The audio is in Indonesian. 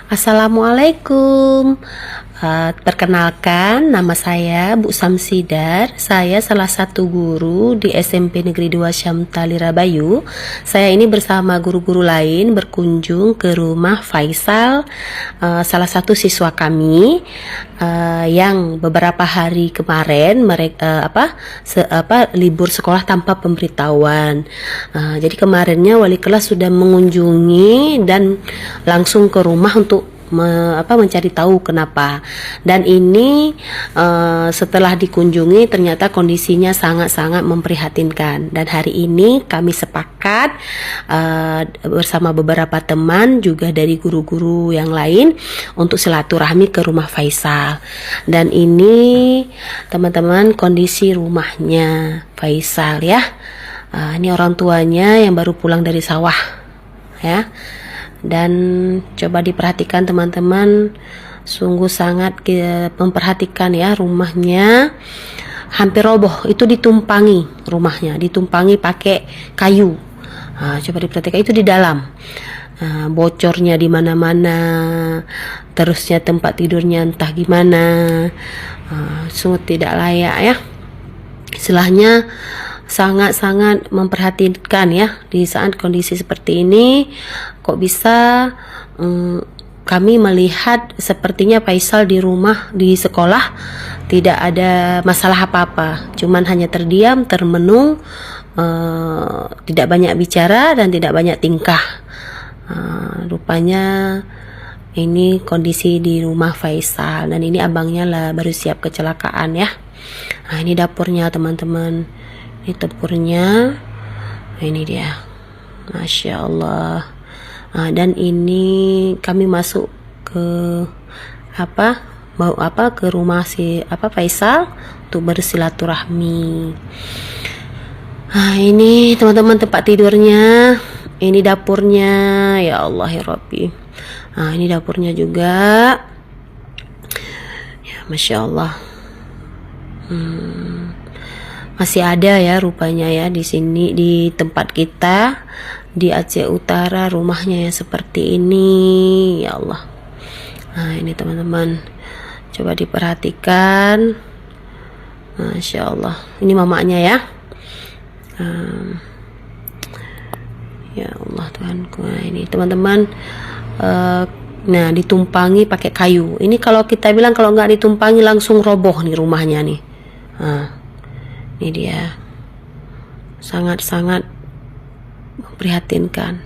Assalamualaikum. Perkenalkan, nama saya Bu Samsidar. Saya salah satu guru di SMP Negeri 2 Syamtali Rabayu. Saya ini bersama guru-guru lain berkunjung ke rumah Faisal, salah satu siswa kami yang beberapa hari kemarin mereka libur sekolah tanpa pemberitahuan. Jadi kemarinnya wali kelas sudah mengunjungi dan langsung ke rumah untuk mencari tahu kenapa. Dan ini setelah dikunjungi ternyata kondisinya sangat-sangat memprihatinkan. Dan hari ini kami sepakat bersama beberapa teman juga dari guru-guru yang lain untuk silaturahmi ke rumah Faisal. Dan ini teman-teman kondisi rumahnya Faisal ya. Ini orang tuanya yang baru pulang dari sawah ya. Dan coba diperhatikan teman-teman, sungguh sangat memperhatikan ya, rumahnya hampir roboh. Itu ditumpangi rumahnya, ditumpangi pakai kayu. Coba diperhatikan itu di dalam. Bocornya di mana-mana, terusnya tempat tidurnya entah gimana. Sungguh tidak layak ya. Istilahnya sangat-sangat memperhatikan ya di saat kondisi seperti ini. Kok bisa kami melihat sepertinya Faisal di rumah, di sekolah tidak ada masalah apa-apa, cuman hanya terdiam, termenung, tidak banyak bicara dan tidak banyak tingkah. Rupanya ini kondisi di rumah Faisal. Dan ini abangnya lah baru siap kecelakaan ya. Ini dapurnya teman-teman. Ini dapurnya. Ini dia. Masya Allah. Dan ini kami masuk ke ke rumah Faisal untuk bersilaturahmi. Ini teman-teman tempat tidurnya. Ini dapurnya. Ya Allah ya Rabbi. Ini dapurnya juga. Ya Masya Allah. Masih ada ya rupanya ya di sini, di tempat kita di Aceh Utara, rumahnya yang seperti ini. Ya Allah. Ini teman-teman, coba diperhatikan. Masya Allah. Ini mamanya ya. Ya Allah Tuhanku. Ini teman-teman, nah ditumpangi pakai kayu. Ini kalau kita bilang kalau nggak ditumpangi langsung roboh nih rumahnya nih. Ini dia, sangat-sangat memprihatinkan.